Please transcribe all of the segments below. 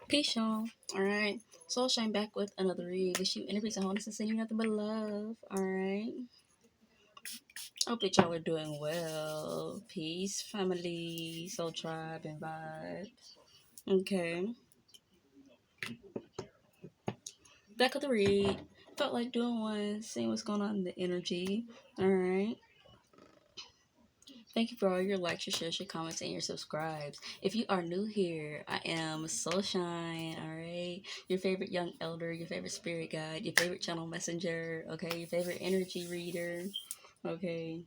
Peace, y'all. Alright. Soul Shine back with another read. Wish you any peace and wholeness and send you nothing but love. Alright. Hope that y'all are doing well. Peace, family, soul tribe, and vibe. Okay. Back with the read. Felt like doing one, seeing what's going on in the energy. Alright. Thank you for all your likes, your shares, your comments, and your subscribes. If you are new here, I am Soul Shine, alright? Your favorite young elder, your favorite spirit guide, your favorite channel messenger, okay? Your favorite energy reader, okay?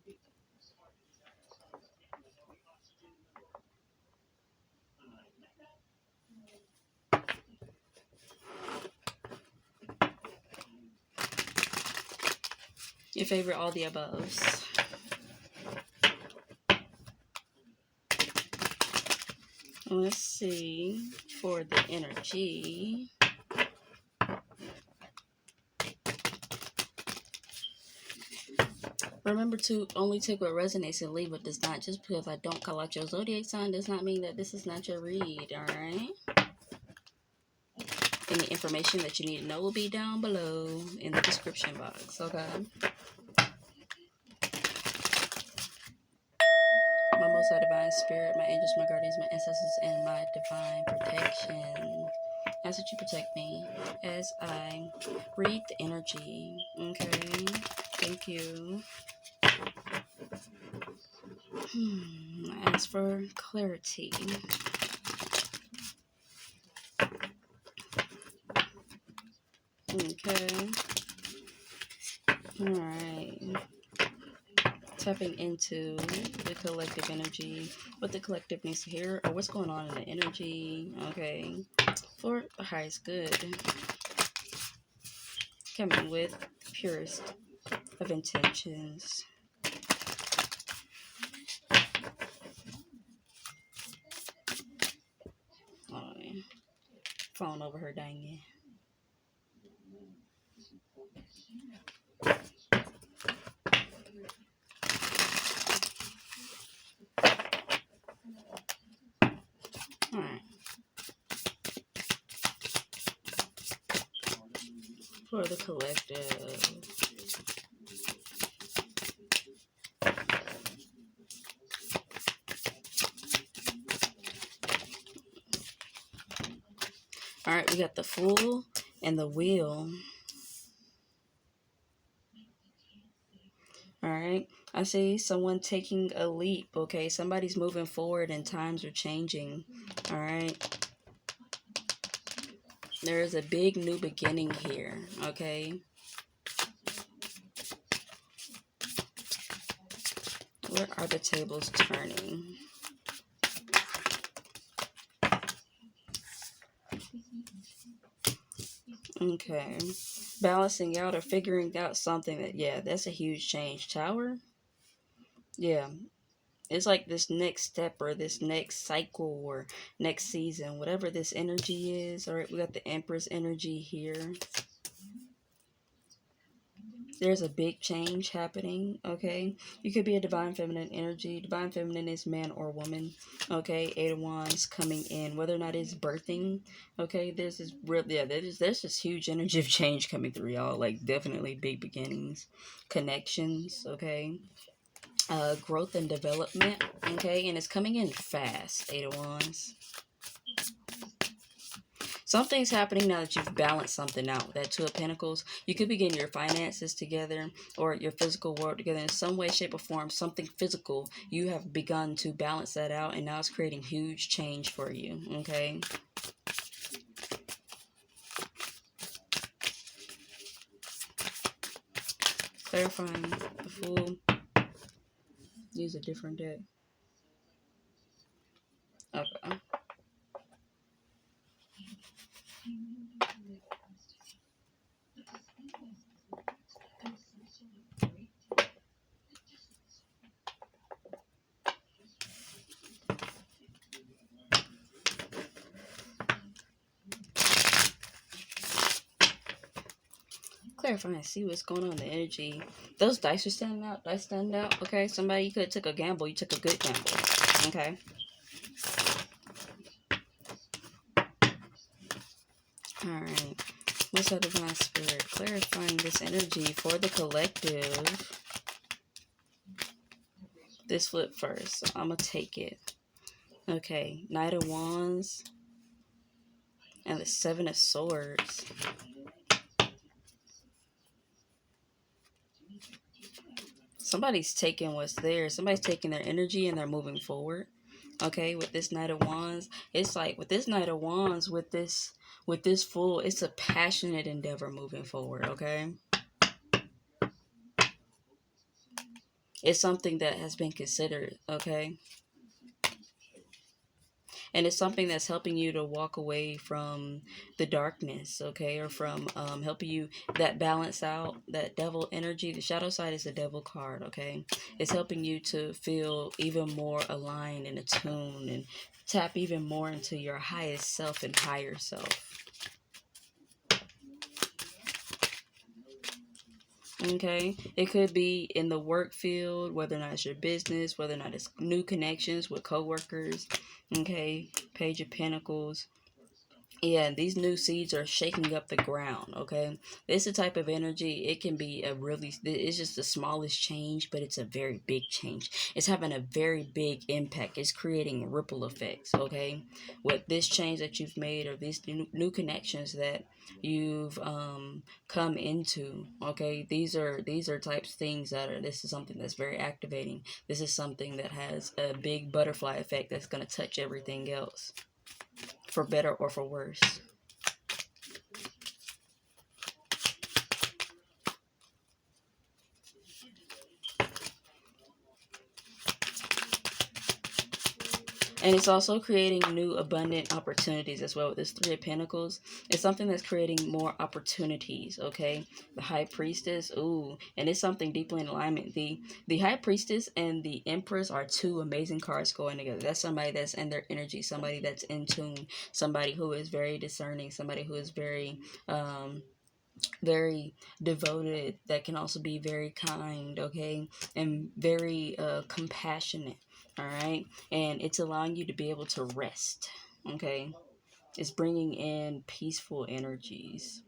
Your favorite all the aboves. Let's see for the energy. Remember to only take what resonates and leave what does not. Just because I don't call out your zodiac sign does not mean that this is not your read, alright? Any information that you need to know will be down below in the description box, okay? My most high divine spirit, my angels, my guardians, my ancestors, and my divine protection. Ask that you protect me as I read the energy, okay? Thank you. Ask for clarity. Okay. Alright. Tapping into the collective energy, what the collective needs to hear, or what's going on in the energy, okay? For the highest good. Coming with the purest of intentions. Oh, phone over her, dang it. Alright. For the collective. Alright, we got the Fool and the Wheel. Alright, I see someone taking a leap, okay? Somebody's moving forward and times are changing. Alright. There is a big new beginning here, okay? Where are the tables turning? Okay. Balancing out or figuring out something that, yeah, that's a huge change. Tower? Yeah. It's like this next step or this next cycle or next season, whatever this energy is. All right, we got the Empress energy here. There's a big change happening, okay? You could be a divine feminine energy. Divine feminine is man or woman, okay? Eight of Wands coming in, whether or not it's birthing, okay? There's this real, yeah, there's this huge energy of change coming through, y'all. Like, definitely big beginnings, connections, okay? Growth and development, okay? And it's coming in fast, Eight of Wands. Something's happening now that you've balanced something out. That Two of Pentacles, you could be getting your finances together or your physical world together in some way, shape, or form. Something physical, you have begun to balance that out, and now it's creating huge change for you, okay? Clarifying the Fool. Use a different deck. Okay. Clarifying, see what's going on in the energy. Those dice are standing out. Dice standing out. Okay, somebody, you could have took a gamble. You took a good gamble. Okay. Alright. What's up, Divine Spirit? Clarifying this energy for the collective. This flip first. So I'm going to take it. Okay. Knight of Wands. And the Seven of Swords. Somebody's taking what's there. Somebody's taking their energy and they're moving forward. Okay, with this Knight of Wands, it's like with this Knight of Wands, with this Fool, it's a passionate endeavor moving forward. Okay, it's something that has been considered. Okay, and it's something that's helping you to walk away from the darkness, okay, or from helping you that balance out that devil energy. The shadow side is the devil card, okay. It's helping you to feel even more aligned and attuned and tap even more into your highest self and higher self. Okay, it could be in the work field, whether or not it's your business, whether or not it's new connections with coworkers. Okay, Page of Pentacles. Yeah, these new seeds are shaking up the ground, okay? It's the type of energy, it can be a really, it's just the smallest change, but it's a very big change. It's having a very big impact. It's creating ripple effects, okay? With this change that you've made or these new connections that you've come into, okay? These are types of things that are, this is something that's very activating. This is something that has a big butterfly effect that's going to touch everything else. For better or for worse. And it's also creating new abundant opportunities as well with this Three of Pentacles. It's something that's creating more opportunities, okay? The High Priestess, ooh, and it's something deeply in alignment. The High Priestess and the Empress are two amazing cards going together. That's somebody that's in their energy, somebody that's in tune, somebody who is very discerning, somebody who is very devoted, that can also be very kind, okay, and very compassionate. All right, and it's allowing you to be able to rest. Okay, it's bringing in peaceful energies.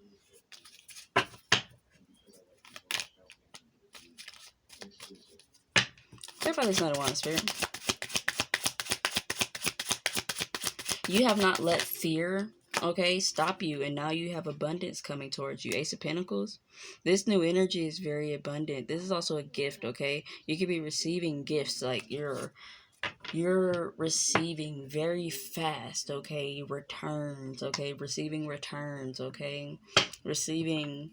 Everybody's not a wand spirit. You have not let fear, okay, stop you, and now you have abundance coming towards you. Ace of Pentacles. This new energy is very abundant. This is also a gift, okay? You could be receiving gifts, like you're receiving very fast, okay, returns, okay, receiving returns, okay, receiving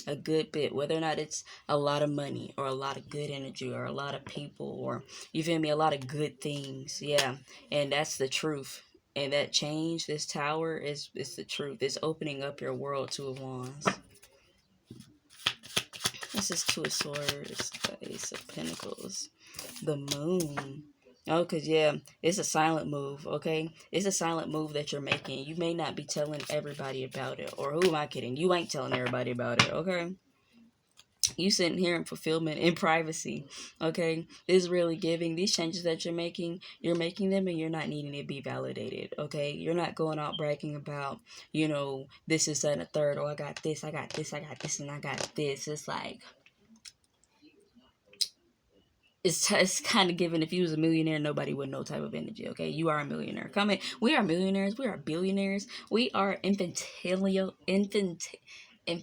a good bit, whether or not it's a lot of money or a lot of good energy or a lot of people, or you feel me, a lot of good things. Yeah, and that's the truth. And that change, this Tower, is the truth. It's opening up your world. Two of Wands. This is Two of Swords, the Ace of Pentacles, the Moon. Oh, because, yeah, it's a silent move, okay? It's a silent move that you're making. You may not be telling everybody about it. Or who am I kidding? You ain't telling everybody about it, okay? You sitting here in fulfillment, in privacy, okay? This is really giving. These changes that you're making them and you're not needing to be validated, okay? You're not going out bragging about, you know, this is that and a third. Oh, I got this, I got this, I got this, and I got this. It's like, it's kind of given. If you was a millionaire, nobody would know type of energy, okay? You are a millionaire. Come in. We are millionaires. We are billionaires. We are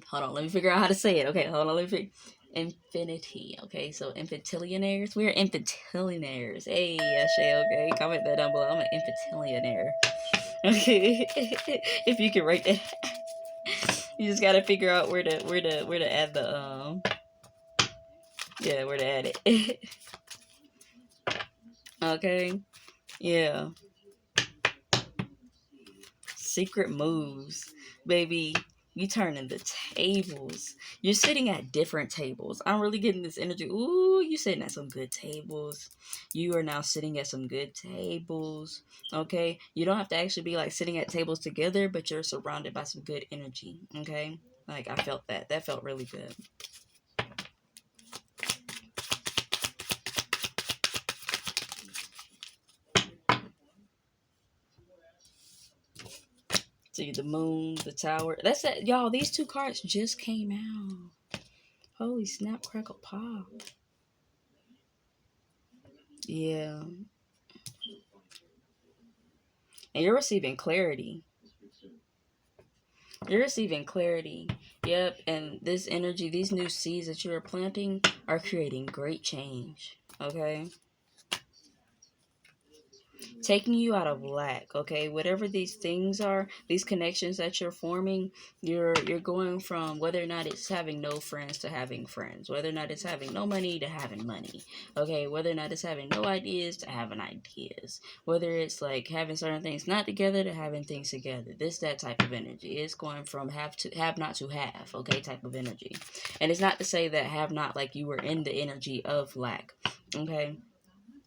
hold on, let me figure out how to say it. Okay, hold on, let me figure. Infinity, okay? So infantillionaires. We are infantillionaires. Hey, Ashay, okay? Comment that down below. I'm an infantillionaire. Okay. If you can write that. You just gotta figure out where to add the yeah, where to add it. Okay. Yeah. Secret moves. Baby, you turning the tables. You're sitting at different tables. I'm really getting this energy. Ooh, you sitting at some good tables. You are now sitting at some good tables. Okay? You don't have to actually be like sitting at tables together, but you're surrounded by some good energy. Okay? Like, I felt that. That felt really good. See the moon, the tower. That's it, y'all. These two cards just came out. Holy snap, crackle, pop. Yeah. And you're receiving clarity. You're receiving clarity. Yep. And this energy, these new seeds that you're planting are creating great change. Okay. Taking you out of lack, okay? Whatever these things are, these connections that you're forming, you're going from whether or not it's having no friends to having friends, whether or not it's having no money to having money, okay? Whether or not it's having no ideas to having ideas, whether it's like having certain things not together to having things together. That type of energy. It's going from have not to have, okay, type of energy. And it's not to say that have not like you were in the energy of lack, okay?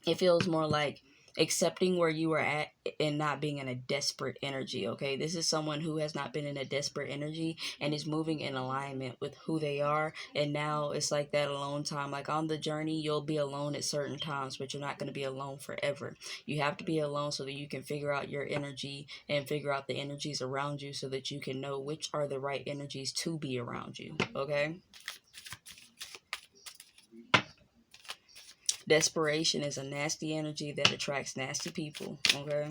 It feels more like accepting where you are at and not being in a desperate energy, okay? This is someone who has not been in a desperate energy and is moving in alignment with who they are. And now it's like that alone time. Like on the journey, you'll be alone at certain times, but you're not going to be alone forever. You have to be alone so that you can figure out your energy and figure out the energies around you so that you can know which are the right energies to be around you, okay? Desperation is a nasty energy that attracts nasty people, okay?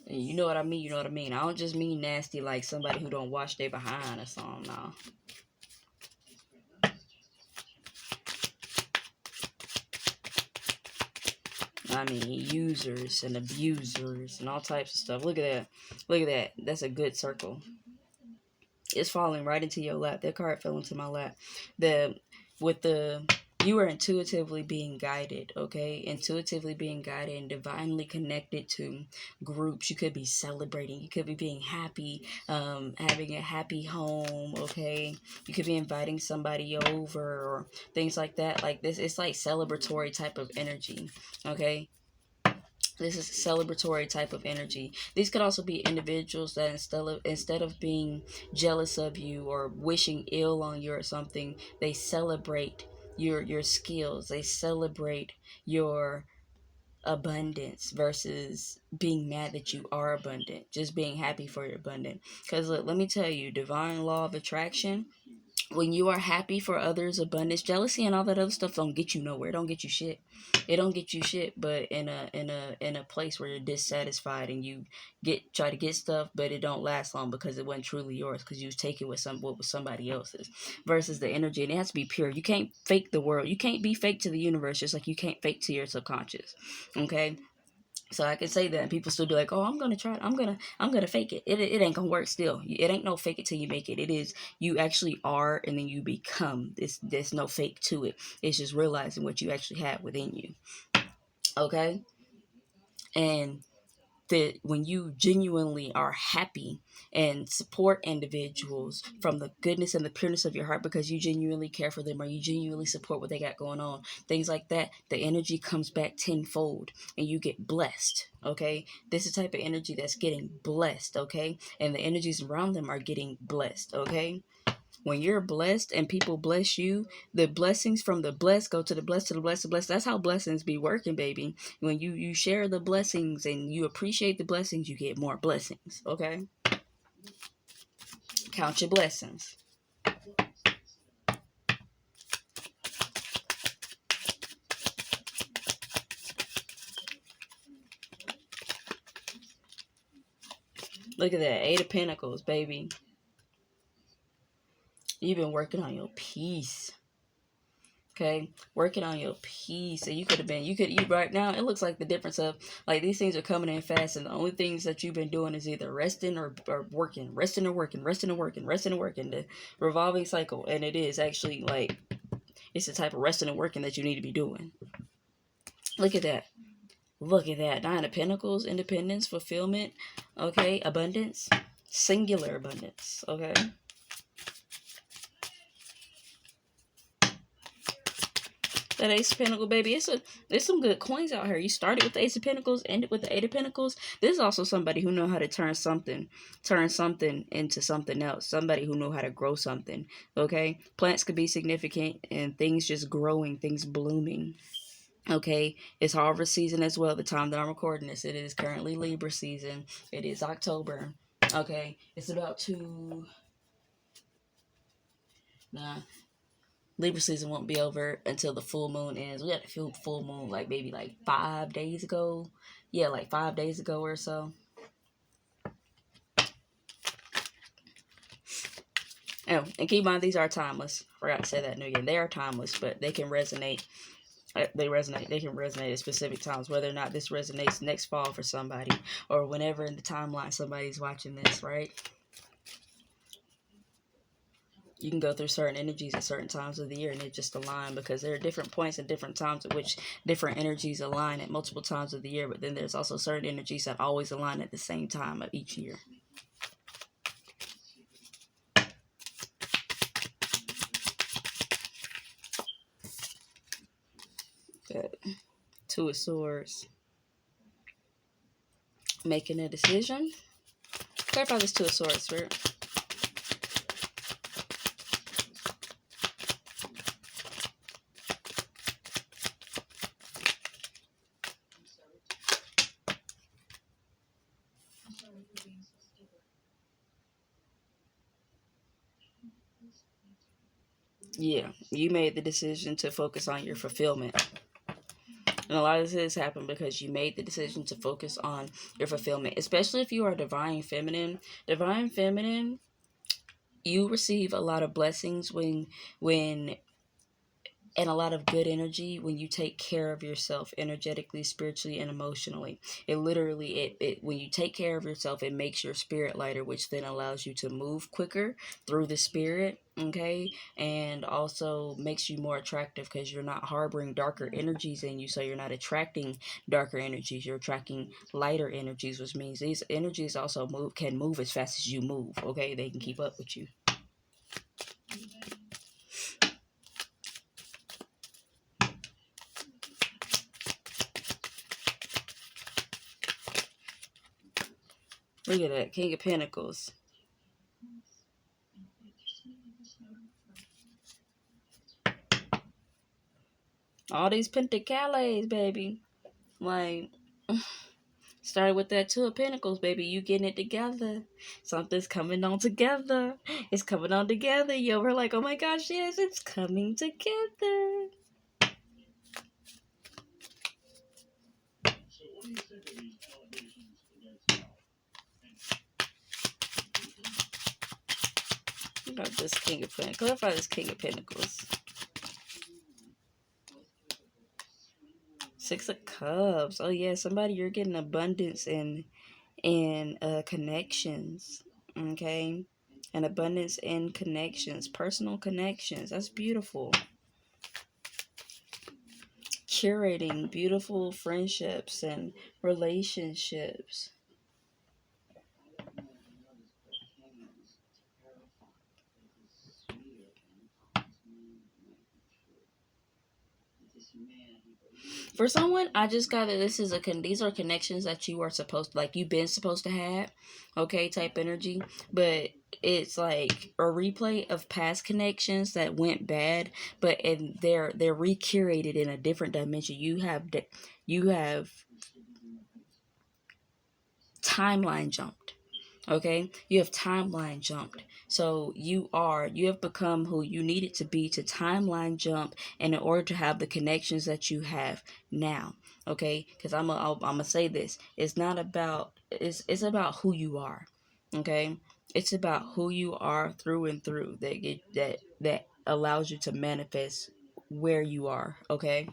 And you know what I mean, you know what I mean. I don't just mean nasty like somebody who don't wash their behind or something, no. I mean users and abusers and all types of stuff. Look at that. Look at that. That's a good circle. It's falling right into your lap. That card fell into my lap. You are intuitively being guided, okay? Intuitively being guided and divinely connected to groups. You could be celebrating. You could be being happy, having a happy home, okay? You could be inviting somebody over or things like that. Like this, it's like celebratory type of energy, okay? This is celebratory type of energy. These could also be individuals that instead of being jealous of you or wishing ill on you or something, they celebrate your skills. They celebrate your abundance versus being mad that you are abundant. Just being happy for your abundance. Because look, let me tell you, divine law of attraction, when you are happy for others' abundance, jealousy and all that other stuff don't get you nowhere. It don't get you shit. It don't get you shit. But in a place where you're dissatisfied and you try to get stuff, but it don't last long because it wasn't truly yours because you was taking what was somebody else's. Versus the energy, and it has to be pure. You can't fake the world. You can't be fake to the universe, just like you can't fake to your subconscious. Okay. So I can say that and people still be like, oh, I'm going to try it. I'm going to fake it. It ain't going to work still. It ain't no fake it till you make it. It is, you actually are, and then you become. There's no fake to it. It's just realizing what you actually have within you. Okay. And that when you genuinely are happy and support individuals from the goodness and the pureness of your heart because you genuinely care for them or you genuinely support what they got going on, things like that, the energy comes back tenfold and you get blessed. Okay, this is the type of energy that's getting blessed. Okay, and the energies around them are getting blessed. Okay, when you're blessed and people bless you, the blessings from the blessed go to the blessed, to the blessed, to the blessed. That's how blessings be working, baby. When you share the blessings and you appreciate the blessings, you get more blessings, okay? Count your blessings. Look at that, Eight of Pentacles, baby. You've been working on your peace. Okay, working on your peace. And you right now, it looks like the difference of, like, these things are coming in fast, and the only things that you've been doing is either resting or working, resting or working, resting or working, resting and working, the revolving cycle. And it is actually, like, it's the type of resting and working that you need to be doing. Look at that. Look at that. Nine of Pentacles, independence, fulfillment, okay, abundance, singular abundance, okay. That Ace of Pentacles, baby, there's some good coins out here. You started with the Ace of Pentacles, ended with the Eight of Pentacles. This is also somebody who know how to turn something into something else. Somebody who know how to grow something, okay? Plants could be significant and things just growing, things blooming, Okay, it's harvest season as well. The time that I'm recording this, it is currently Libra season. It is October. Okay, it's about to. Nah, Libra season won't be over until the full moon ends. We had the full moon like maybe like 5 days ago. Yeah, like 5 days ago or so. Oh, and keep in mind, these are timeless. Forgot to say that again. They are timeless, but they can resonate. They can resonate at specific times. Whether or not this resonates next fall for somebody, or whenever in the timeline somebody's watching this, right? You can go through certain energies at certain times of the year, and it just align, because there are different points and different times at which different energies align at multiple times of the year. But then there's also certain energies that always align at the same time of each year. Good. Two of Swords. Making a decision. Clarify this Two of Swords, Spirit. Yeah, you made the decision to focus on your fulfillment. And a lot of this happened because you made the decision to focus on your fulfillment, especially if you are divine feminine. Divine feminine, you receive a lot of blessings when and a lot of good energy when you take care of yourself energetically, spiritually, and emotionally. It literally, when you take care of yourself, it makes your spirit lighter, which then allows you to move quicker through the spirit, okay? And also makes you more attractive because you're not harboring darker energies in you, so you're not attracting darker energies. You're attracting lighter energies, which means these energies also can move as fast as you move, okay? They can keep up with you. Look at that, King of Pentacles. All these pentacles, baby. Like, started with that Two of Pentacles, baby. You getting it together. Something's coming on together. It's coming on together. Yo, we're like, oh my gosh, yes, it's coming together. About this King of Pentacles. Clarify this King of Pentacles. Six of Cups. Oh yeah, somebody, you're getting abundance in connections. Okay, an abundance in connections, personal connections. That's beautiful. Curating beautiful friendships and relationships. For someone, I just got that this is these are connections that you are supposed to, like, you've been supposed to have, okay, type energy, but it's like a replay of past connections that went bad, but and they're recurated in a different dimension. You have timeline jumped. Okay, you have timeline jumped. So you have become who you needed to be to timeline jump, and in order to have the connections that you have now. Okay, because I'm gonna say this. It's not about it's about who you are. Okay, it's about who you are through and through that allows you to manifest where you are. Okay.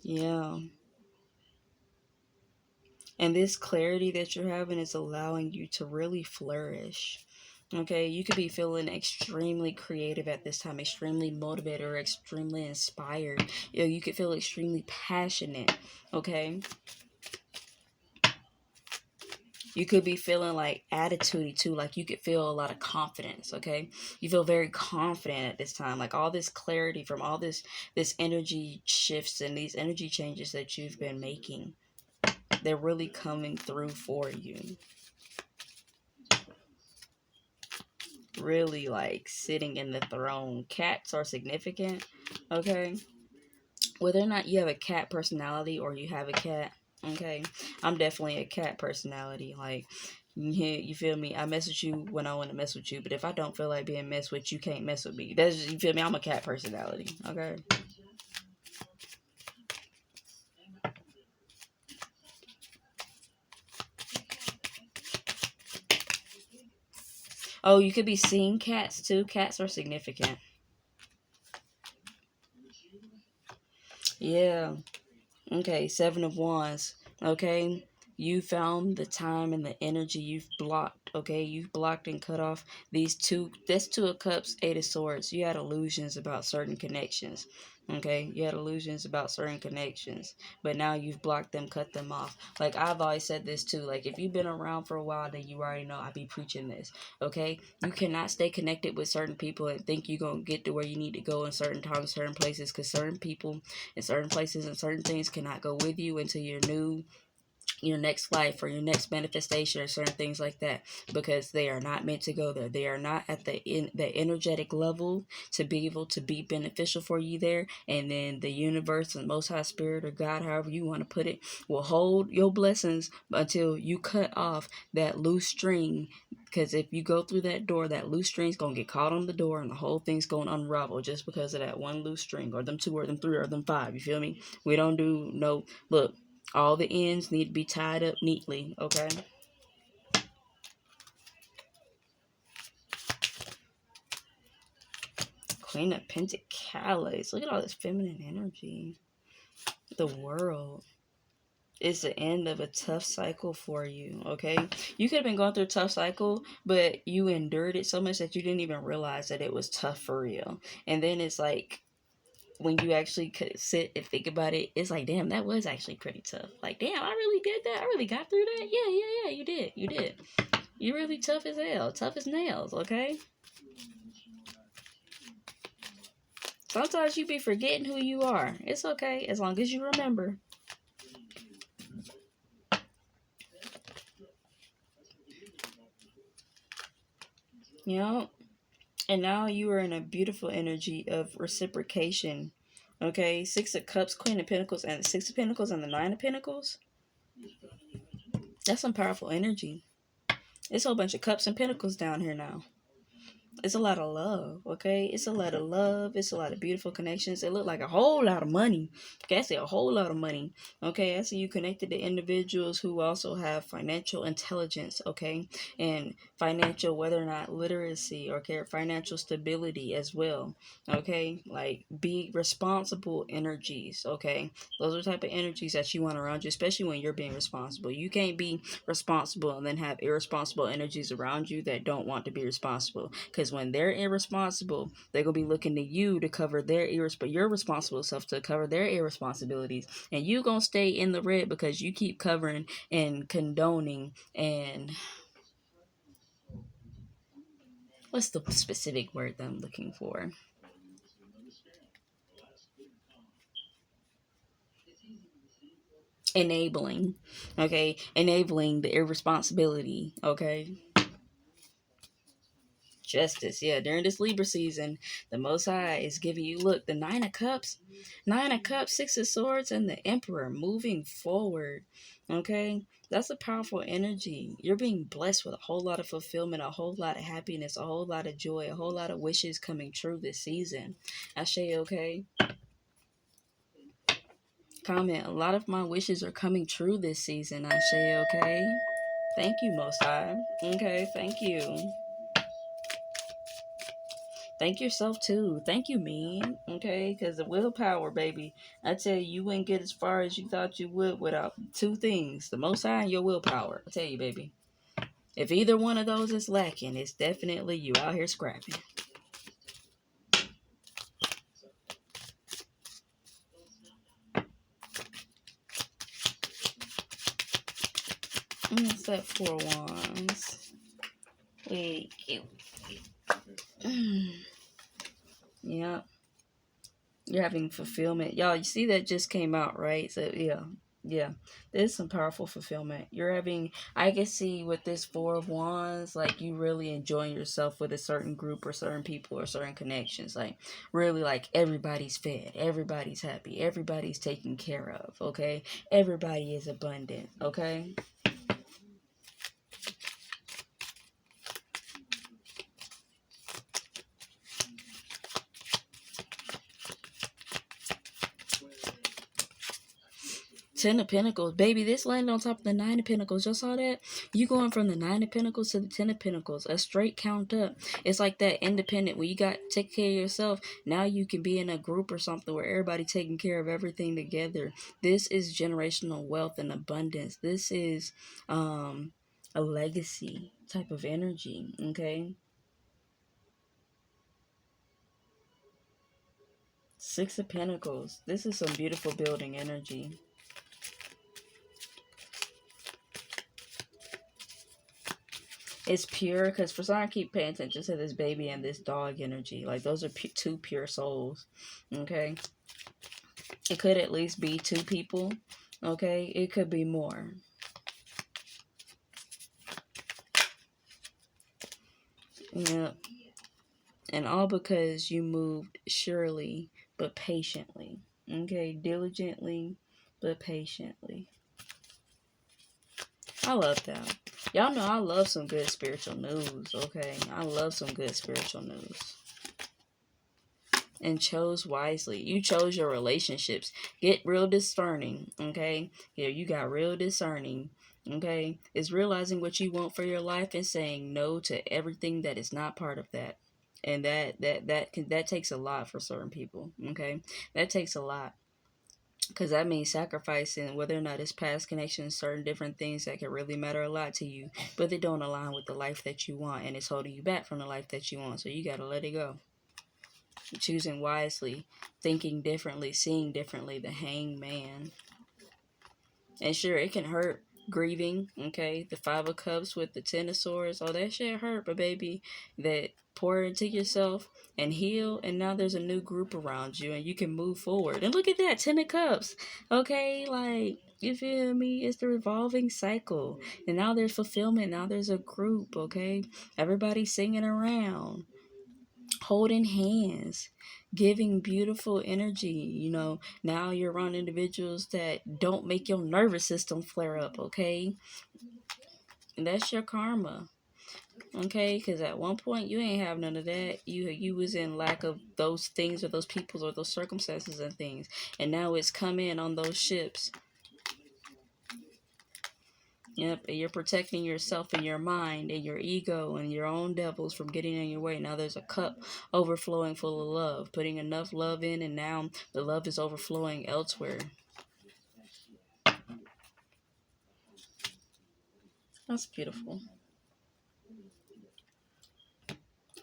Yeah. And this clarity that you're having is allowing you to really flourish. Okay, you could be feeling extremely creative at this time, extremely motivated or extremely inspired. You could feel extremely passionate. Okay, you could be feeling like attitude too, like you could feel a lot of confidence. Okay, you feel very confident at this time, like all this clarity from all this energy shifts and these energy changes that you've been making. They're really coming through for you. Really like sitting in the throne. Cats are significant, okay? Whether or not you have a cat personality or you have a cat, okay? I'm definitely a cat personality. Like, you feel me? I mess with you when I want to mess with you, but if I don't feel like being messed with, you can't mess with me. That's just, you feel me? I'm a cat personality, okay? Oh, you could be seeing cats too. Cats are significant. Yeah. Okay, Seven of Wands. Okay, you found the time and the energy you've blocked. Okay, you've blocked and cut off these two. That's Two of Cups, Eight of Swords. You had illusions about certain connections. Okay, you had illusions about certain connections, but now you've blocked them, cut them off. Like, I've always said this too. Like, if you've been around for a while, then you already know I be preaching this. Okay, you cannot stay connected with certain people and think you're gonna get to where you need to go in certain times, certain places, because certain people in certain places and certain things cannot go with you into your next life or your next manifestation or certain things like that, because they are not meant to go there. They are not at the energetic level to be able to be beneficial for you there. And then the universe and Most High Spirit or God, however you want to put it, will hold your blessings until you cut off that loose string. Because if you go through that door, that loose string's going to get caught on the door and the whole thing's going to unravel just because of that one loose string, or them two, or them three, or them five. You feel me? We don't do no, look, all the ends need to be tied up neatly, okay? Queen of Pentacles. Look at all this feminine energy. The World. It's the end of a tough cycle for you, okay? You could have been going through a tough cycle, but you endured it so much that you didn't even realize that it was tough for real. And then it's like, when you actually could sit and think about it, it's like, damn, that was actually pretty tough. Like, damn, I really did that. I really got through that. Yeah, you did. You did. You're really tough as hell. Tough as nails, okay? Sometimes you be forgetting who you are. It's okay, as long as you remember. You know? And now you are in a beautiful energy of reciprocation. Okay? Six of Cups, Queen of Pentacles, and the Six of Pentacles, and the Nine of Pentacles. That's some powerful energy. It's a whole bunch of cups and pentacles down here now. It's a lot of love, okay? It's a lot of love. It's a lot of beautiful connections. It look like a whole lot of money. Okay, I see a whole lot of money. Okay, I see you connected to individuals who also have financial intelligence, okay? And financial, whether or not literacy, okay, financial stability as well, okay? Like, be responsible energies, okay? Those are the type of energies that you want around you, especially when you're being responsible. You can't be responsible and then have irresponsible energies around you that don't want to be responsible, because when they're irresponsible, they're gonna be looking to you to cover their your responsible self to cover their irresponsibilities, and you gonna stay in the red because you keep covering and condoning and what's the specific word that I'm looking for? Enabling, okay? Enabling the irresponsibility, okay? Justice, yeah. During this Libra season, the Most High is giving you, look, the Nine of Cups, Six of Swords, and the Emperor moving forward. Okay, that's a powerful energy. You're being blessed with a whole lot of fulfillment, a whole lot of happiness, a whole lot of joy, a whole lot of wishes coming true this season. Ashe, okay? Comment, a lot of my wishes are coming true this season. Ashe, okay? Thank you, Most High. Okay, thank you. Thank yourself too. Thank you, man. Okay, because the willpower, baby. I tell you, you wouldn't get as far as you thought you would without two things: the Most High and your willpower. I tell you, baby. If either one of those is lacking, it's definitely you out here scrapping. What's that? Four Wands. Wait, cute. Yeah. You're having fulfillment. Y'all, you see that just came out, right? So, yeah. There's some powerful fulfillment. You're having, I can see with this Four of Wands, like you really enjoying yourself with a certain group or certain people or certain connections. Like really like everybody's fed, everybody's happy, everybody's taken care of, okay? Everybody is abundant, okay? Ten of Pentacles. Baby, this landed on top of the Nine of Pentacles. Y'all saw that? You going from the Nine of Pentacles to the Ten of Pentacles. A straight count up. It's like that independent. When you got to take care of yourself, now you can be in a group or something where everybody taking care of everything together. This is generational wealth and abundance. This is a legacy type of energy, okay? Six of Pentacles. This is some beautiful building energy. It's pure, because for some I keep paying attention to this baby and this dog energy. Like, those are two pure souls, okay? It could at least be two people, okay? It could be more. Yeah. And all because you moved surely, but patiently, okay? Diligently, but patiently. I love that. Y'all know I love some good spiritual news, okay? I love some good spiritual news. And chose wisely. You chose your relationships. Get real discerning, okay? Yeah, you got real discerning, okay? It's realizing what you want for your life and saying no to everything that is not part of that. And that takes a lot for certain people, okay? That takes a lot. Because that means sacrificing whether or not it's past connections, certain different things that can really matter a lot to you, but they don't align with the life that you want, and it's holding you back from the life that you want. So you got to let it go. Choosing wisely, thinking differently, seeing differently, the Hangman. And sure, it can hurt grieving, okay? The Five of Cups with the Ten of Swords, oh, that shit hurt, but baby, that pour into yourself and heal, and now there's a new group around you and you can move forward. And look at that, Ten of Cups, okay? Like, you feel me? It's the revolving cycle. And now there's fulfillment. Now there's a group, okay? Everybody's singing around, holding hands, giving beautiful energy. You know, now you're around individuals that don't make your nervous system flare up, okay? And that's your karma, okay? Because at one point you ain't have none of that. You was in lack of those things or those peoples or those circumstances and things, and now it's come in on those ships. Yep, and you're protecting yourself and your mind and your ego and your own devils from getting in your way. Now there's a cup overflowing full of love, putting enough love in, and now the love is overflowing elsewhere. That's beautiful.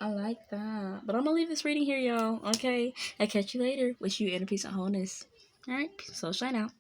I like that. But I'm going to leave this reading here, y'all. Okay? I'll catch you later. Wish you inner peace and wholeness. All right? So shine out.